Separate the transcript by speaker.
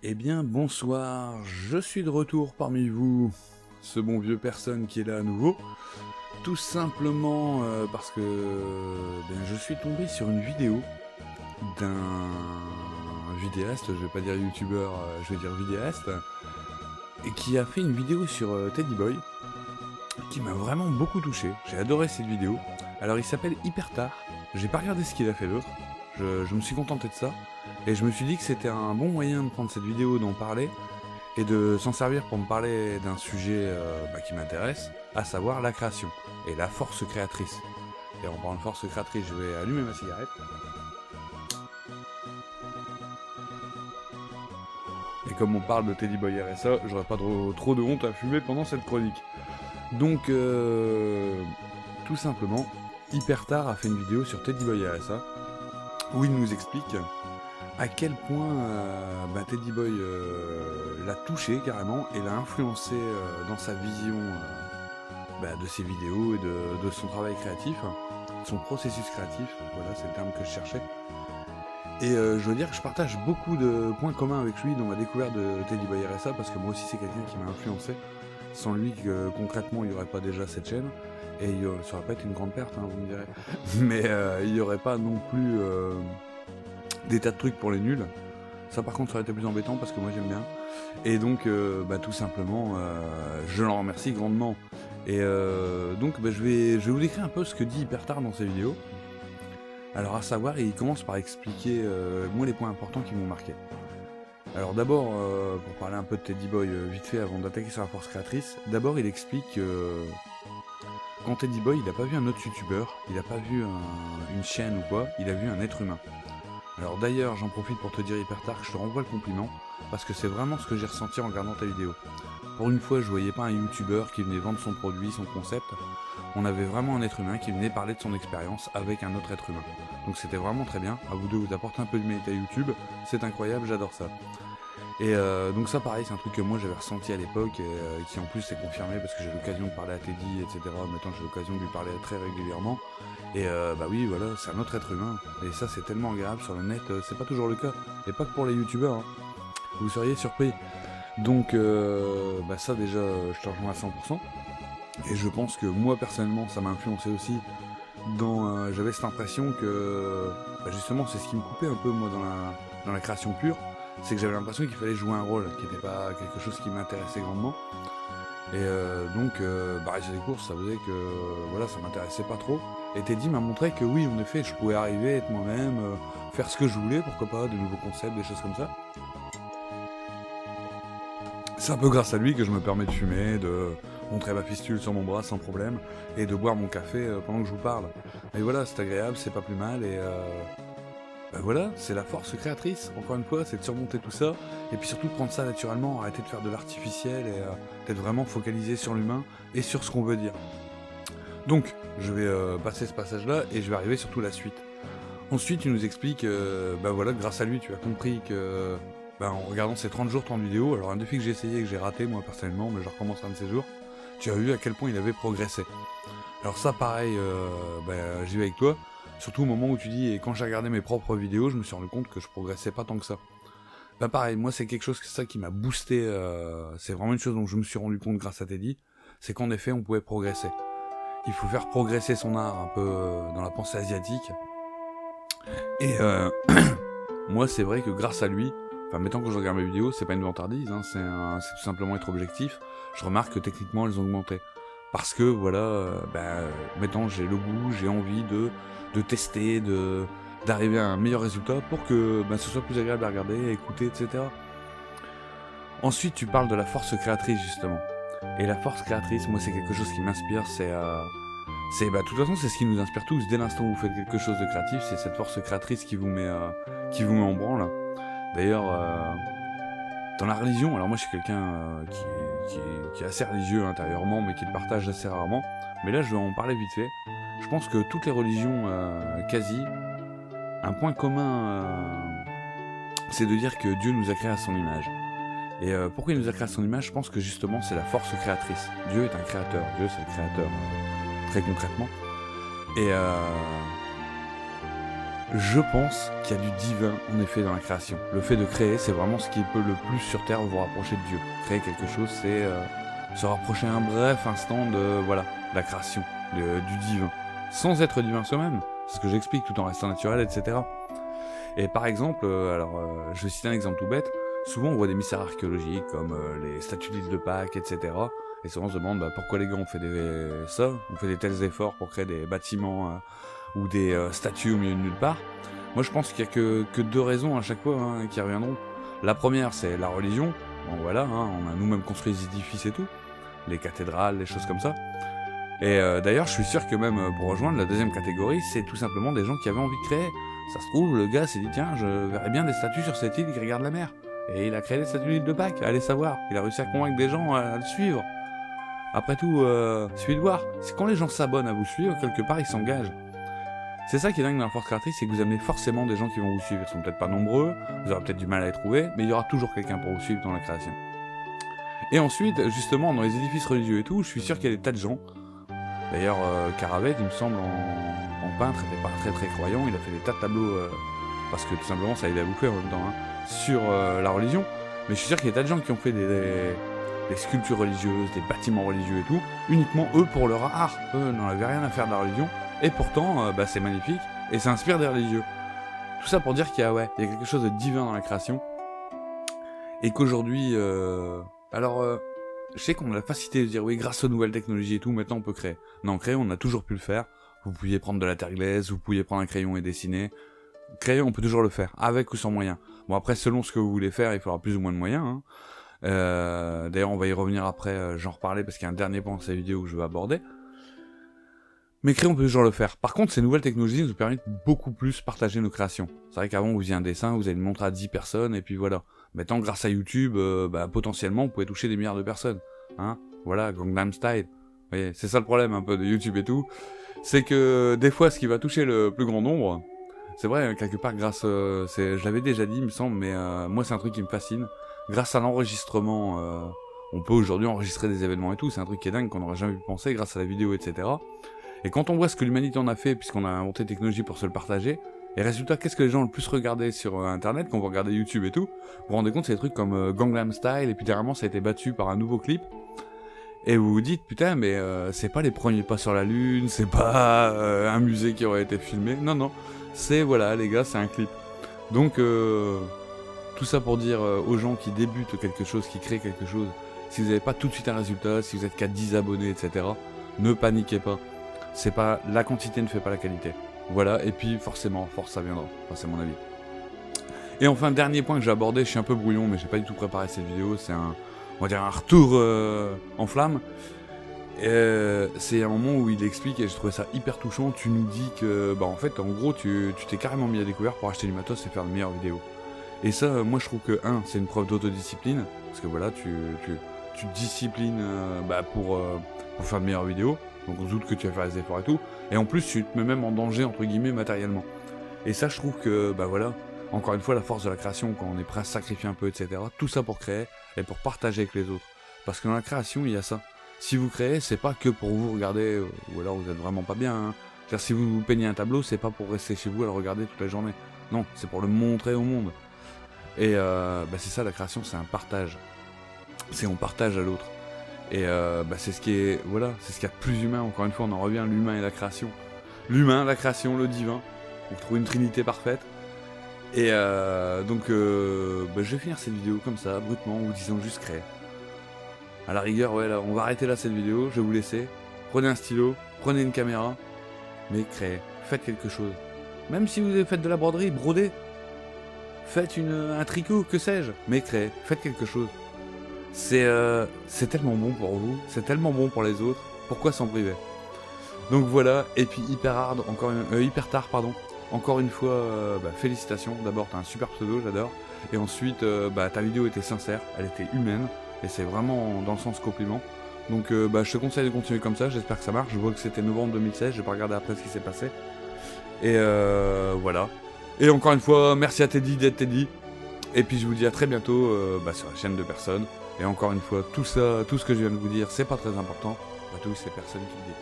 Speaker 1: Eh bien bonsoir, je suis de retour parmi vous, ce bon vieux personne qui est là à nouveau, tout simplement parce que je suis tombé sur une vidéo d'un vidéaste, je vais pas dire youtubeur, je vais dire vidéaste, et qui a fait une vidéo sur Teddy Boy, qui m'a vraiment beaucoup touché, j'ai adoré cette vidéo. Alors il s'appelle Hypertar, j'ai pas regardé ce qu'il a fait d'autre, je me suis contenté de ça, et je me suis dit que c'était un bon moyen de prendre cette vidéo, d'en parler, et de s'en servir pour me parler d'un sujet qui m'intéresse, à savoir la création, et la force créatrice. Et en parlant de force créatrice, je vais allumer ma cigarette. Et comme on parle de Teddy Boy RSA, j'aurais pas trop de honte à fumer pendant cette chronique. Donc, tout simplement, Hypertar a fait une vidéo sur Teddy Boy RSA, où il nous explique à quel point Teddy Boy l'a touché carrément et l'a influencé dans sa vision de ses vidéos et de son travail créatif, son processus créatif, voilà c'est le terme que je cherchais. Et je veux dire que je partage beaucoup de points communs avec lui dans ma découverte de Teddy Boy RSA, parce que moi aussi c'est quelqu'un qui m'a influencé. Sans lui, concrètement, il n'y aurait pas déjà cette chaîne, et ça aurait pas été une grande perte, hein, vous me direz. Mais il n'y aurait pas non plus des tas de trucs pour les nuls. Ça par contre ça aurait été plus embêtant parce que moi j'aime bien. Et donc tout simplement je l'en remercie grandement. Et donc je vais vous décrire un peu ce que dit Hypertar dans ses vidéos. Alors à savoir, il commence par expliquer moi les points importants qui m'ont marqué. Alors d'abord, pour parler un peu de Teddy Boy vite fait avant d'attaquer sur la force créatrice, d'abord il explique quand Teddy Boy il a pas vu un autre youtubeur, il a pas vu une chaîne ou quoi, il a vu un être humain. Alors d'ailleurs, j'en profite pour te dire Hypertar que je te renvoie le compliment, parce que c'est vraiment ce que j'ai ressenti en regardant ta vidéo. Pour une fois, je voyais pas un youtubeur qui venait vendre son produit, son concept, on avait vraiment un être humain qui venait parler de son expérience avec un autre être humain. Donc c'était vraiment très bien, à vous deux vous apportez un peu d'humanité à YouTube, c'est incroyable, j'adore ça. Et donc ça pareil, c'est un truc que moi j'avais ressenti à l'époque, et qui en plus s'est confirmé parce que j'ai l'occasion de parler à Teddy, etc. Maintenant j'ai l'occasion de lui parler très régulièrement. Et oui voilà, c'est un autre être humain. Et ça c'est tellement agréable sur le net, c'est pas toujours le cas. Et pas que pour les youtubeurs, hein. Vous seriez surpris. Donc ça déjà je te rejoins à 100%. Et je pense que moi personnellement ça m'a influencé aussi dans... j'avais cette impression que justement c'est ce qui me coupait un peu moi dans la création pure. C'est que j'avais l'impression qu'il fallait jouer un rôle, qui n'était pas quelque chose qui m'intéressait grandement. Et réaliser des courses, ça faisait que voilà, ça m'intéressait pas trop. Et Teddy m'a montré que oui, en effet, je pouvais arriver, être moi-même, faire ce que je voulais, pourquoi pas, de nouveaux concepts, des choses comme ça. C'est un peu grâce à lui que je me permets de fumer, de montrer ma fistule sur mon bras sans problème, et de boire mon café pendant que je vous parle. Et voilà, c'est agréable, c'est pas plus mal, et voilà, c'est la force créatrice, encore une fois, c'est de surmonter tout ça, et puis surtout de prendre ça naturellement, arrêter de faire de l'artificiel, et d'être vraiment focalisé sur l'humain, et sur ce qu'on veut dire. Donc, je vais passer ce passage-là, et je vais arriver surtout à la suite. Ensuite, il nous explique, grâce à lui, tu as compris que, en regardant ces 30 jours, 30 vidéos, alors un défi que j'ai essayé et que j'ai raté, moi personnellement, mais je recommence un de ces jours, tu as vu à quel point il avait progressé. Alors ça, pareil, j'y vais avec toi. Surtout au moment où tu dis, et quand j'ai regardé mes propres vidéos, je me suis rendu compte que je progressais pas tant que ça. Pareil, moi c'est quelque chose qui m'a boosté, c'est vraiment une chose dont je me suis rendu compte grâce à Teddy, c'est qu'en effet on pouvait progresser. Il faut faire progresser son art un peu dans la pensée asiatique. Et moi c'est vrai que grâce à lui, maintenant quand je regarde mes vidéos, c'est pas une vantardise, hein, c'est tout simplement être objectif, je remarque que techniquement elles ont augmenté. Parce que voilà, maintenant j'ai le goût, j'ai envie de tester, d'arriver à un meilleur résultat pour que ce soit plus agréable à regarder, à écouter, etc. Ensuite tu parles de la force créatrice justement. Et la force créatrice, moi c'est quelque chose qui m'inspire, de toute façon c'est ce qui nous inspire tous, dès l'instant où vous faites quelque chose de créatif, c'est cette force créatrice qui vous met en branle. D'ailleurs, dans la religion, alors moi je suis quelqu'un qui est assez religieux intérieurement, mais qui le partage assez rarement, mais là je vais en parler vite fait. Je pense que toutes les religions, quasi, un point commun, c'est de dire que Dieu nous a créés à son image. Et pourquoi il nous a créés à son image? Je pense que justement c'est la force créatrice. Dieu est un créateur, Dieu c'est le créateur, très concrètement. Et Je pense qu'il y a du divin, en effet, dans la création. Le fait de créer, c'est vraiment ce qui peut le plus sur Terre vous rapprocher de Dieu. Créer quelque chose, c'est se rapprocher un bref instant de la création, du divin. Sans être divin soi-même. C'est ce que j'explique, tout en restant naturel, etc. Et par exemple, je vais citer un exemple tout bête. Souvent, on voit des mystères archéologiques, comme les statues d'île de Pâques, etc. Et souvent, on se demande pourquoi les gars ont fait on fait des tels efforts pour créer des bâtiments ou des statues au milieu de nulle part. Moi, je pense qu'il n'y a que deux raisons à chaque fois qui reviendront. La première, c'est la religion. Bon, voilà, on a nous-mêmes construit les édifices et tout. Les cathédrales, les choses comme ça. Et d'ailleurs, je suis sûr que même pour rejoindre la deuxième catégorie, c'est tout simplement des gens qui avaient envie de créer. Ça se trouve, le gars s'est dit, tiens, je verrais bien des statues sur cette île qui regardent la mer. Et il a créé des statues d'île de Pâques, allez savoir. Il a réussi à convaincre des gens à le suivre. Après tout, suffit de voir. C'est quand les gens s'abonnent à vous suivre, quelque part, ils s'engagent. C'est ça qui est dingue dans la force créatrice, c'est que vous amenez forcément des gens qui vont vous suivre. Ils sont peut-être pas nombreux, vous aurez peut-être du mal à les trouver, mais il y aura toujours quelqu'un pour vous suivre dans la création. Et ensuite, justement, dans les édifices religieux et tout, je suis sûr qu'il y a des tas de gens. D'ailleurs, Caravette, il me semble, en peintre, n'était pas très très croyant, il a fait des tas de tableaux, parce que tout simplement ça aide à bouffer en même temps, sur la religion. Mais je suis sûr qu'il y a des tas de gens qui ont fait des sculptures religieuses, des bâtiments religieux et tout, uniquement eux pour leur art. Eux n'en avaient rien à faire de la religion, et pourtant, c'est magnifique, et ça inspire des religieux. Tout ça pour dire qu'il y a quelque chose de divin dans la création, et qu'aujourd'hui, je sais qu'on a la facilité de dire oui, grâce aux nouvelles technologies et tout, maintenant on peut créer. Non, créer, on a toujours pu le faire. Vous pouviez prendre de la terre glaise, vous pouviez prendre un crayon et dessiner. Créer, on peut toujours le faire, avec ou sans moyens. Bon, après, selon ce que vous voulez faire, il faudra plus ou moins de moyens. D'ailleurs, on va y revenir après, j'en reparler parce qu'il y a un dernier point dans cette vidéo que je vais aborder. Mais créer, on peut toujours le faire. Par contre, ces nouvelles technologies nous permettent beaucoup plus partager nos créations. C'est vrai qu'avant, vous faisiez un dessin, vous allez le montrer à 10 personnes, et puis voilà. Maintenant, grâce à YouTube, potentiellement, vous pouvez toucher des milliards de personnes. Voilà, Gangnam Style. Vous voyez, c'est ça le problème un peu de YouTube et tout. C'est que des fois, ce qui va toucher le plus grand nombre, c'est vrai, quelque part, je l'avais déjà dit, il me semble, mais moi, c'est un truc qui me fascine. Grâce à l'enregistrement, on peut aujourd'hui enregistrer des événements et tout. C'est un truc qui est dingue, qu'on n'aurait jamais pu penser, grâce à la vidéo, etc. Et quand on voit ce que l'humanité en a fait, puisqu'on a inventé des technologies pour se le partager, et résultat, qu'est-ce que les gens ont le plus regardé sur Internet, quand vous regardez YouTube et tout, vous vous rendez compte, c'est des trucs comme Gangnam Style, et puis dernièrement, ça a été battu par un nouveau clip. Et vous vous dites, putain, mais c'est pas les premiers pas sur la Lune, c'est pas un musée qui aurait été filmé. Non, c'est, les gars, c'est un clip. Donc, tout ça pour dire aux gens qui débutent quelque chose, qui créent quelque chose, si vous n'avez pas tout de suite un résultat, si vous êtes qu'à 10 abonnés, etc., ne paniquez pas. C'est pas, la quantité ne fait pas la qualité. Voilà, et puis forcément, force ça viendra. Enfin, c'est mon avis. Et enfin, dernier point que j'ai abordé, je suis un peu brouillon, mais j'ai pas du tout préparé cette vidéo, c'est un retour en flamme. C'est un moment où il explique, et j'ai trouvé ça hyper touchant, tu nous dis que, en fait, en gros, tu t'es carrément mis à découvert pour acheter du matos et faire de meilleures vidéos. Et ça, moi je trouve que, c'est une preuve d'autodiscipline, parce que voilà, tu te disciplines pour faire de meilleures vidéos. Donc on se doute que tu vas faire des efforts et tout. Et en plus, tu te mets même en danger, entre guillemets, matériellement. Et ça, je trouve que, encore une fois, la force de la création, quand on est prêt à sacrifier un peu, etc. Tout ça pour créer et pour partager avec les autres. Parce que dans la création, il y a ça. Si vous créez, c'est pas que pour vous regarder, ou alors vous êtes vraiment pas bien. C'est-à-dire, si vous peignez un tableau, c'est pas pour rester chez vous à le regarder toute la journée. Non, c'est pour le montrer au monde. Et c'est ça, la création, c'est un partage. C'est on partage à l'autre. Et c'est ce qui est, c'est ce qu'il y a de plus humain. Encore une fois, on en revient à l'humain et la création. L'humain, la création, le divin. On trouve une trinité parfaite. Et je vais finir cette vidéo comme ça, brutement, en vous disant juste créer. À la rigueur, on va arrêter là cette vidéo, je vais vous laisser. Prenez un stylo, prenez une caméra, mais créez, faites quelque chose. Même si vous faites de la broderie, brodez. Faites un tricot, que sais-je, mais créez, faites quelque chose. C'est tellement bon pour vous, c'est tellement bon pour les autres, pourquoi s'en priver? Donc voilà, et puis hyper tard, encore une fois, félicitations, d'abord t'as un super pseudo, j'adore, et ensuite ta vidéo était sincère, elle était humaine, et c'est vraiment dans le sens compliment. Donc je te conseille de continuer comme ça, j'espère que ça marche, je vois que c'était novembre 2016, j'ai pas regardé après ce qui s'est passé, et voilà. Et encore une fois, merci à Teddy d'être Teddy, et puis je vous dis à très bientôt sur la chaîne de personnes. Et encore une fois, tout ça, tout ce que je viens de vous dire, c'est pas très important. Pas tout, c'est personne qui le dit.